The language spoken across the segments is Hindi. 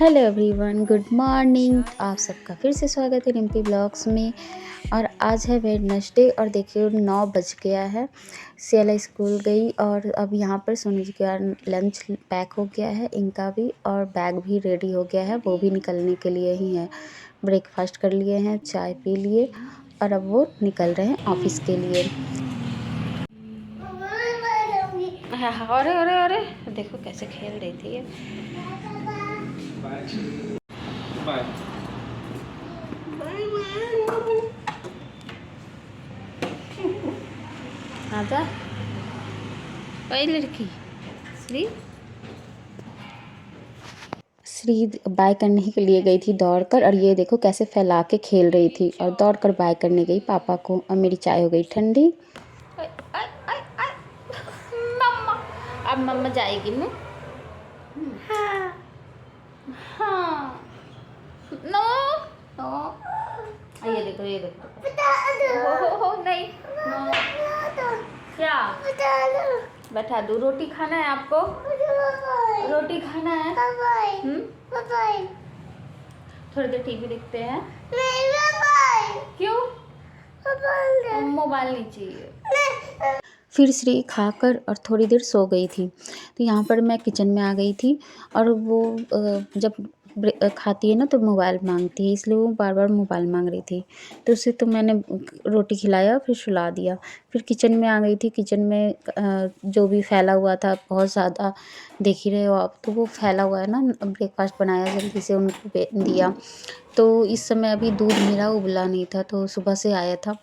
Hello everyone, good morning. आप सबका फिर से स्वागत है रिम्पी ब्लॉग्स में। और आज है वेडनेसडे और देखिए 9 बज गया है। सियाला स्कूल गई और अब यहाँ पर सोनू जी का लंच पैक हो गया है, इनका भी, और बैग भी रेडी हो गया है, वो भी निकलने के लिए ही है। ब्रेकफास्ट कर लिए हैं, चाय पी लिए और अब वो निकल रहे हैं ऑफिस के लिए। हाँ, अरे अरे अरे देखो कैसे खेल रही थी ये। बाय। आजा वही लड़की श्री बाय करने के लिए गई थी दौड़कर, और ये देखो कैसे फैला के खेल रही थी और दौड़कर बाय करने गई पापा को। और मेरी चाय हो गई ठंडी। मम्मा अब मम्मा जाएगी ना। हाँ हाँ नो नो। ये देखो ये देखो। हो नहीं नो। क्या बैठा दूँ? रोटी खाना है आपको? रोटी खाना है? थोड़ी देर टीवी देखते हैं। क्यों? मोबाइल नहीं चाहिए। फिर श्री खाकर और थोड़ी देर सो गई थी, तो यहाँ पर मैं किचन में आ गई थी। और वो जब खाती है ना तो मोबाइल मांगती है, इसलिए वो बार बार मोबाइल मांग रही थी। तो उसे तो मैंने रोटी खिलाया, फिर सुला दिया। फिर किचन में आ गई थी। किचन में जो भी फैला हुआ था बहुत ज़्यादा, देख ही रहे हो आप, तो वो फैला हुआ है ना। ब्रेकफास्ट बनाया, जल्दी से उनको दिया। तो इस समय अभी दूध मेरा उबला नहीं था, तो सुबह से आया था,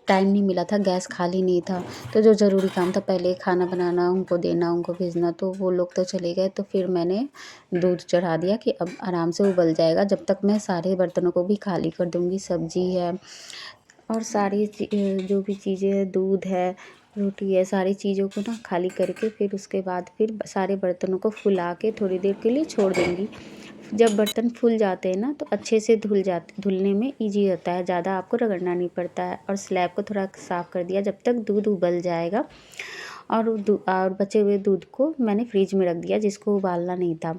टाइम नहीं मिला था, गैस खाली नहीं था। तो जो ज़रूरी काम था, पहले खाना बनाना, उनको देना, उनको भेजना, तो वो लोग तो चले गए। तो फिर मैंने दूध चढ़ा दिया कि अब आराम से उबल जाएगा, जब तक मैं सारे बर्तनों को भी खाली कर दूँगी। सब्ज़ी है और सारी जो भी चीज़ें हैं, दूध है, रोटी है, सारी चीज़ों को ना खाली करके फिर उसके बाद फिर सारे बर्तनों को फुला के थोड़ी देर के लिए छोड़ दूँगी। जब बर्तन फूल जाते हैं ना तो अच्छे से धुलने में ईजी होता है, ज़्यादा आपको रगड़ना नहीं पड़ता है। और स्लैब को थोड़ा साफ़ कर दिया जब तक दूध उबल जाएगा। और बचे हुए दूध को मैंने फ्रिज में रख दिया, जिसको उबालना नहीं था।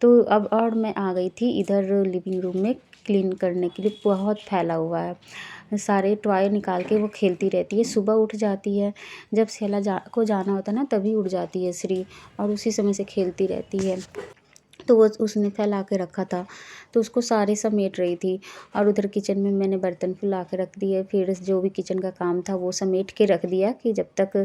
तो अब और मैं आ गई थी इधर लिविंग रूम में क्लीन करने के लिए। बहुत फैला हुआ है, सारे टॉय निकाल के वो खेलती रहती है। सुबह उठ जाती है, जब सियाला को जाना होता है ना तभी उठ जाती है श्री, और उसी समय से खेलती रहती है। तो वो उसने फैला के रखा था, तो उसको सारे समेट रही थी। और उधर किचन में मैंने बर्तन फुला के रख दिए, फिर जो भी किचन का काम था वो समेट के रख दिया कि जब तक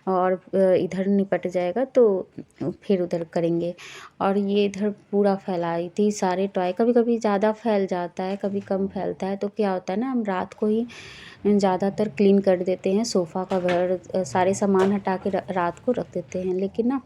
और इधर निपट जाएगा तो फिर उधर करेंगे। और ये इधर पूरा फैलाई थी सारे टॉय। कभी कभी ज़्यादा फैल जाता है, कभी कम फैलता है, तो क्या होता है ना, हम रात को ही ज़्यादातर क्लीन कर देते हैं। सोफ़ा कवर सारे सामान हटा के रात को रख देते हैं, लेकिन ना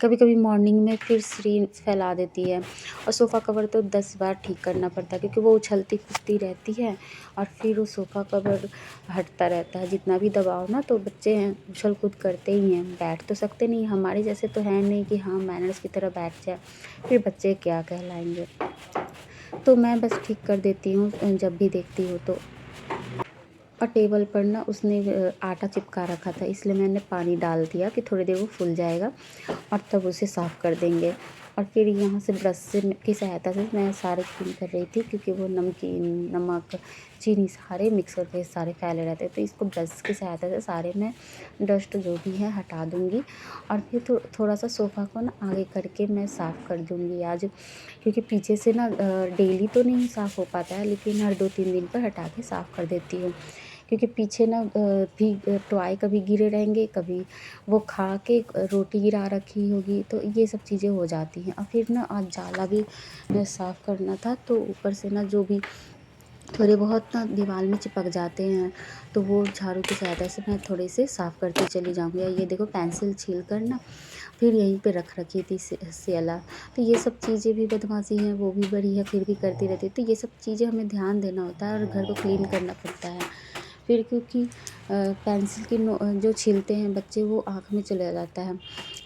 कभी कभी मॉर्निंग में फिर श्री फैला देती है। और सोफ़ा कवर तो 10 बार ठीक करना पड़ता है, क्योंकि वो उछलती कूदती रहती है और फिर वो सोफ़ा कवर हटता रहता है। जितना भी दबाओ ना, तो बच्चे हैं उछल कूद करते ही हैं, बैठ तो सकते नहीं। हमारे जैसे तो है नहीं कि हाँ मैनर्स की तरह बैठ जाए, फिर बच्चे क्या कहलाएंगे। तो मैं बस ठीक कर देती हूँ जब भी देखती हूँ तो। और टेबल पर ना उसने आटा चिपका रखा था, इसलिए मैंने पानी डाल दिया कि थोड़ी देर वो फूल जाएगा और तब उसे साफ़ कर देंगे। और फिर यहाँ से ब्रश से की सहायता से मैं सारे क्लीन कर रही थी, क्योंकि वो नमकीन, नमक, चीनी सारे मिक्स करके सारे फैले रहते, तो इसको ब्रश की सहायता से सारे में डस्ट जो भी है हटा दूँगी। और फिर थोड़ा सा सोफ़ा को ना आगे करके मैं साफ़ कर दूँगी आज, क्योंकि पीछे से ना डेली तो नहीं साफ़ हो पाता है, लेकिन हर 2-3 दिन पर हटा के साफ़ कर देती हूँ। क्योंकि पीछे ना भी टॉय कभी गिरे रहेंगे, कभी वो खा के रोटी गिरा रखी होगी, तो ये सब चीज़ें हो जाती हैं। और फिर ना आज जाला भी साफ़ करना था, तो ऊपर से ना जो भी थोड़े बहुत ना दीवार में चिपक जाते हैं, तो वो झाड़ू की सहायता से मैं थोड़े से साफ़ करती चली जाऊँगी। ये देखो पेंसिल छील कर ना फिर यहीं पे रख रखी थी सियाला। तो ये सब चीज़ें भी बदमाशी हैं, वो भी बड़ी है फिर भी करती रहती है। तो ये सब चीज़ें हमें ध्यान देना होता है और घर को क्लीन करना पड़ता है। फिर क्योंकि पेंसिल की जो छीलते हैं बच्चे, वो आँख में चला जाता है,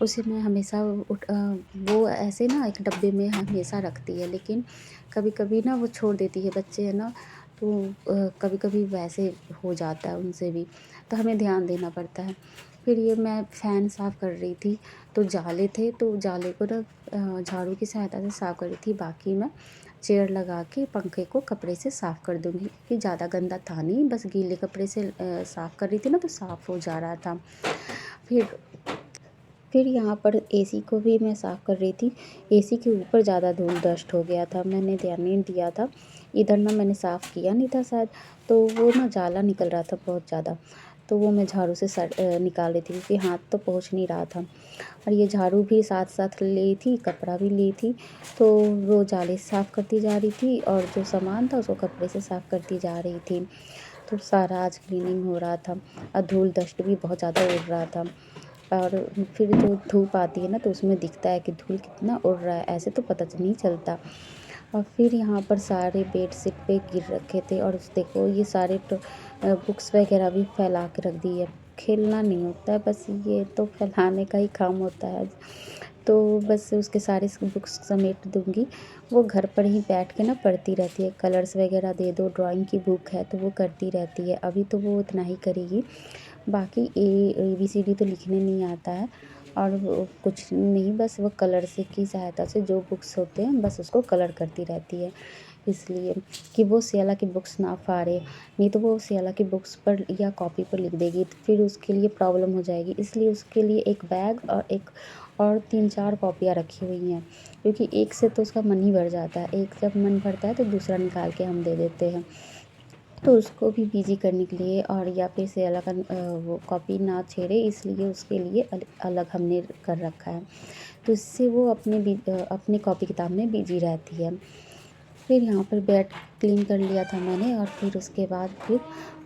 उसे मैं हमेशा वो ऐसे ना एक डब्बे में हमेशा रखती है। लेकिन कभी कभी ना वो छोड़ देती है, बच्चे हैं ना, तो कभी कभी वैसे हो जाता है उनसे भी, तो हमें ध्यान देना पड़ता है। फिर ये मैं फ़ैन साफ़ कर रही थी, तो जाले थे, तो जाले को ना झाड़ू की सहायता से साफ़ कर रही थी। बाकी मैं चेयर लगा के पंखे को कपड़े से साफ़ कर दूँगी, क्योंकि ज़्यादा गंदा था नहीं, बस गीले कपड़े से साफ़ कर रही थी ना, तो साफ़ हो जा रहा था। फिर फिर यहाँ पर एसी को भी मैं साफ़ कर रही थी। एसी के ऊपर ज़्यादा धूल डस्ट हो गया था, मैंने ध्यान नहीं दिया था। इधर ना मैंने साफ़ किया नहीं था शायद, तो वो ना जाला निकल रहा था बहुत ज़्यादा। तो वो मैं झाड़ू से निकाल रही थी, क्योंकि हाथ तो पहुँच नहीं रहा था। और ये झाड़ू भी साथ-साथ ली थी, कपड़ा भी ली थी, तो वो जाले से साफ़ करती जा रही थी और जो सामान था उसको कपड़े से साफ़ करती जा रही थी। तो सारा आज क्लीनिंग हो रहा था और धूल डस्ट भी बहुत ज़्यादा उड़ रहा था। और फिर जो धूप आती है ना, तो उसमें दिखता है कि धूल कितना उड़ रहा है, ऐसे तो पता नहीं चलता। और फिर यहाँ पर सारे बेडशीट पे गिर रखे थे, और देखो ये सारे बुक्स वगैरह भी फैला के रख दी है। खेलना नहीं होता है, बस ये तो फैलाने का ही काम होता है। तो बस उसके सारे बुक्स समेट दूँगी। वो घर पर ही बैठ के ना पढ़ती रहती है, कलर्स वगैरह दे दो, ड्राइंग की बुक है तो वो करती रहती है। अभी तो वो उतना ही करेगी, बाकी ABCD तो लिखने नहीं आता है, और वो कुछ नहीं, बस वो कलर से की सहायता से जो बुक्स होते हैं बस उसको कलर करती रहती है। इसलिए कि वो सियाला की बुक्स ना फाड़े, नहीं तो वो सियाला की बुक्स पर या कॉपी पर लिख देगी, तो फिर उसके लिए प्रॉब्लम हो जाएगी। इसलिए उसके लिए एक बैग और 3-4 कॉपियाँ रखी हुई हैं, क्योंकि एक से तो उसका मन ही भर जाता है। एक जब मन भरता है तो दूसरा निकाल के हम दे देते हैं। तो उसको भी बिज़ी करने के लिए, और या फिर से अलग वो कॉपी ना छेड़े, इसलिए उसके लिए अलग हमने कर रखा है। तो इससे वो अपने कॉपी किताब में बिज़ी रहती है। फिर यहाँ पर बेड क्लीन कर लिया था मैंने, और फिर उसके बाद फिर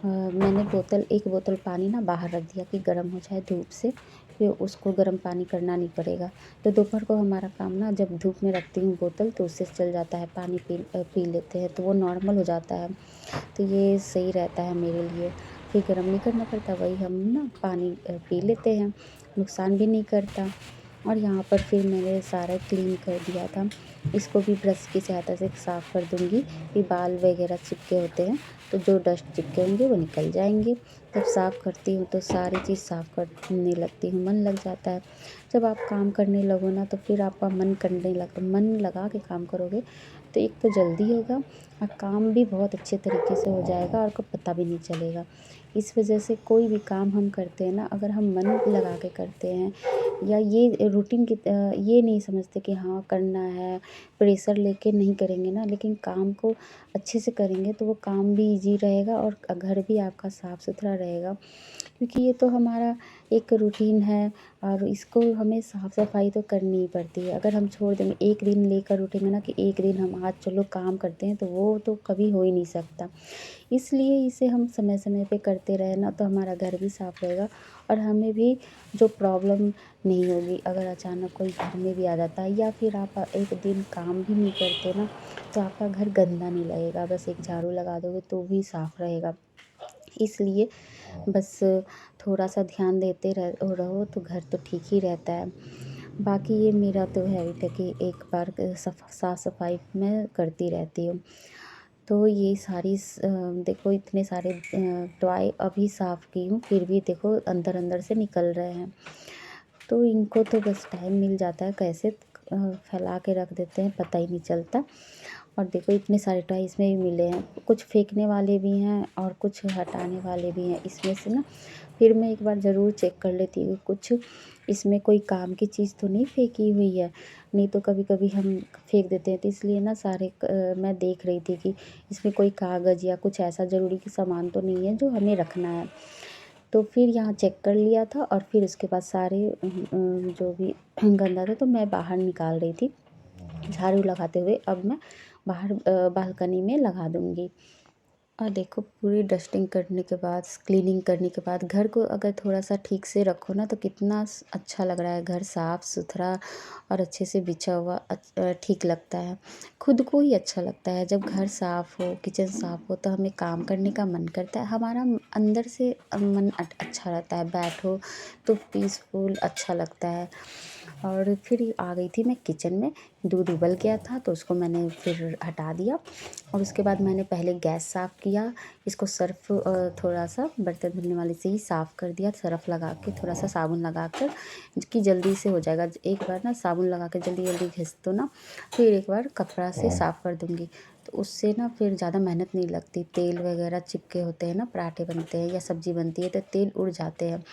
मैंने एक बोतल पानी ना बाहर रख दिया कि गर्म हो जाए धूप से, फिर उसको गर्म पानी करना नहीं पड़ेगा। तो दोपहर को हमारा काम ना, जब धूप में रखती हूँ बोतल तो उससे चल जाता है, पानी पी लेते हैं तो वो नॉर्मल हो जाता है। तो ये सही रहता है मेरे लिए, फिर गर्म नहीं करना पड़ता, वही हम ना पानी पी लेते हैं, नुकसान भी नहीं करता। और यहाँ पर फिर मैंने सारा क्लीन कर दिया था। इसको भी ब्रश की सहायता से साफ़ कर दूँगी, कि बाल वगैरह चिपके होते हैं तो जो डस्ट चिपके होंगे वो निकल जाएंगे। जब साफ़ करती हूँ तो सारी चीज़ साफ़ करने लगती हूँ, मन लग जाता है। जब आप काम करने लगो ना, तो फिर आपका मन लगा के काम करोगे, तो एक तो जल्दी होगा और काम भी बहुत अच्छे तरीके से हो जाएगा और आपको पता भी नहीं चलेगा। इस वजह से कोई भी काम हम करते हैं ना, अगर हम मन लगा के करते हैं, या ये रूटीन ये नहीं समझते कि हाँ करना है, प्रेशर लेके नहीं करेंगे ना, लेकिन काम को अच्छे से करेंगे तो वो काम भी ईज़ी रहेगा और घर भी आपका साफ़ सुथरा रहेगा। क्योंकि ये तो हमारा एक रूटीन है, और इसको हमें साफ़ सफाई तो करनी ही पड़ती है। अगर हम छोड़ देंगे, एक दिन लेकर उठेंगे ना कि एक दिन हम आज चलो काम करते हैं, तो वो तो कभी हो ही नहीं सकता। इसलिए इसे हम समय समय पे करते रहें ना, तो हमारा घर भी साफ़ रहेगा, और हमें भी जो प्रॉब्लम नहीं होगी। अगर अचानक कोई घर में भी आ जाता है, या फिर आप एक दिन काम भी नहीं करते ना, तो आपका घर गंदा नहीं लगेगा, बस एक झाड़ू लगा दोगे तो भी साफ़ रहेगा। इसलिए बस थोड़ा सा ध्यान देते रहो तो घर तो ठीक ही रहता है। बाकी ये मेरा तो हैबिट है कि एक बार साफ़ सफाई मैं करती रहती हूँ। तो ये सारी देखो इतने सारे टॉय अभी साफ़ की हूँ, फिर भी देखो अंदर अंदर से निकल रहे हैं। तो इनको तो बस टाइम मिल जाता है, कैसे फैला के रख देते हैं पता ही नहीं चलता। और देखो इतने सारे टॉय इसमें भी मिले हैं, कुछ फेंकने वाले भी हैं और कुछ हटाने वाले भी हैं इसमें से ना। फिर मैं एक बार ज़रूर चेक कर लेती हूँ कुछ इसमें कोई काम की चीज़ तो नहीं फेंकी हुई है, नहीं तो कभी कभी हम फेंक देते हैं। तो इसलिए ना मैं देख रही थी कि इसमें कोई कागज़ या कुछ ऐसा ज़रूरी कि सामान तो नहीं है जो हमें रखना है। तो फिर यहाँ चेक कर लिया था, और फिर उसके बाद सारे जो भी गंदा था तो मैं बाहर निकाल रही थी झाड़ू लगाते हुए। अब मैं बाहर बालकनी में लगा दूँगी। और देखो पूरी डस्टिंग करने के बाद, क्लीनिंग करने के बाद, घर को अगर थोड़ा-सा ठीक से रखो ना, तो कितना अच्छा लग रहा है, घर साफ़-सुथरा और अच्छे से बिछा हुआ ठीक लगता है। खुद को ही अच्छा लगता है जब घर साफ़ हो, किचन साफ़ हो, तो हमें काम करने का मन करता है। हमारा अंदर से मन अच्छा रहता है, बैठो तो पीसफुल अच्छा लगता है। और फिर आ गई थी मैं किचन में। दूध उबल गया था तो उसको मैंने फिर हटा दिया और उसके बाद मैंने पहले गैस साफ़ किया। इसको सर्फ़ थोड़ा सा बर्तन धुलने वाले से ही साफ़ कर दिया, सर्फ़ लगा के थोड़ा सा साबुन लगा कर, कि जल्दी से हो जाएगा। एक बार ना साबुन लगा के जल्दी जल्दी घिस दो ना, फिर एक बार कपड़ा से साफ़ कर दूँगी, तो उससे ना फिर ज़्यादा मेहनत नहीं लगती। तेल वगैरह चिपके होते हैं ना, पराठे बनते हैं या सब्ज़ी बनती है तो तेल उड़ जाते हैं।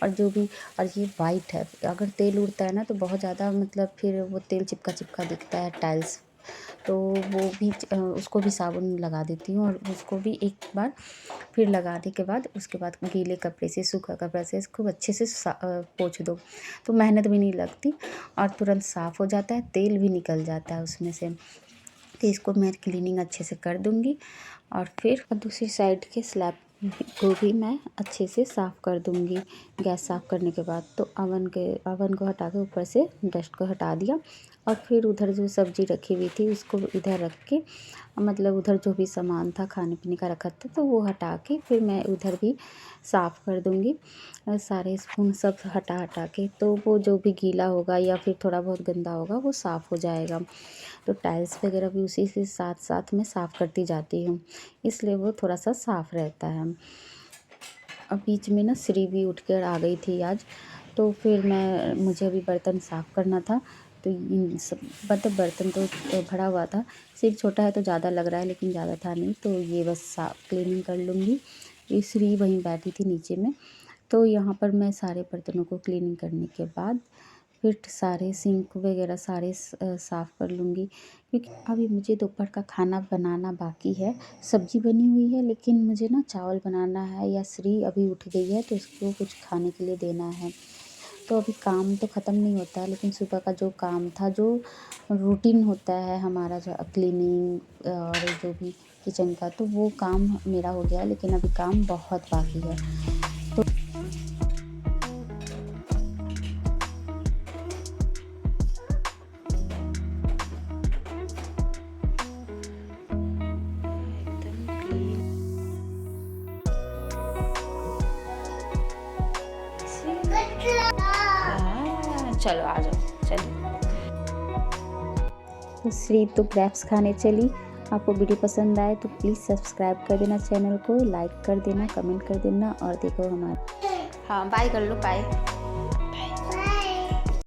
और जो भी, और ये वाइट है, अगर तेल उड़ता है ना तो बहुत ज़्यादा मतलब फिर वो तेल चिपका चिपका दिखता है टाइल्स, तो वो भी उसको भी साबुन लगा देती हूँ और उसको भी एक बार फिर लगाने के बाद उसके बाद गीले कपड़े से, सूखा कपड़ा से खूब अच्छे से पोंछ दो, तो मेहनत भी नहीं लगती और तुरंत साफ़ हो जाता है, तेल भी निकल जाता है उसमें से। तो इसको मैं क्लीनिंग अच्छे से कर दूँगी और फिर दूसरी साइड के स्लैब को भी मैं अच्छे से साफ़ कर दूँगी। गैस साफ़ करने के बाद तो अवन को हटा के ऊपर से डस्ट को हटा दिया और फिर उधर जो सब्ज़ी रखी हुई थी उसको इधर रख के, मतलब उधर जो भी सामान था खाने पीने का रखा था तो वो हटा के फिर मैं उधर भी साफ़ कर दूँगी। सारे स्पून सब हटा हटा के, तो वो जो भी गीला होगा या फिर थोड़ा बहुत गंदा होगा वो साफ़ हो जाएगा। तो टाइल्स वगैरह भी उसी से साथ साथ मैं साफ़ करती जाती हूँ, इसलिए वो थोड़ा सा साफ़ रहता है। अब बीच में ना श्री भी उठ कर आ गई थी आज, तो फिर मुझे अभी बर्तन साफ़ करना था, तो इन सब मतलब बर्तन तो भरा हुआ था। सिर छोटा है तो ज़्यादा लग रहा है लेकिन ज़्यादा था नहीं, तो ये बस साफ़ क्लीनिंग कर लूँगी। ये श्री वहीं बैठी थी नीचे में, तो यहाँ पर मैं सारे बर्तनों को क्लीनिंग करने के बाद फिर सारे सिंक वगैरह सारे साफ़ कर लूँगी, क्योंकि अभी मुझे दोपहर का खाना बनाना बाकी है। सब्ज़ी बनी हुई है लेकिन मुझे ना चावल बनाना है, या श्री अभी उठ गई है तो उसको कुछ खाने के लिए देना है। तो अभी काम तो ख़त्म नहीं होता है, लेकिन सुबह का जो काम था, जो रूटीन होता है हमारा, जो क्लीनिंग और जो भी किचन का, तो वो काम मेरा हो गया, लेकिन अभी काम बहुत बाकी है। तो चलो आ जाओ, चलो। तो श्री तो ग्रैप्स खाने चली। आपको वीडियो पसंद आए तो प्लीज़ सब्सक्राइब कर देना, चैनल को लाइक कर देना, कमेंट कर देना और देखो हमारे, हाँ बाय कर लो, बाय।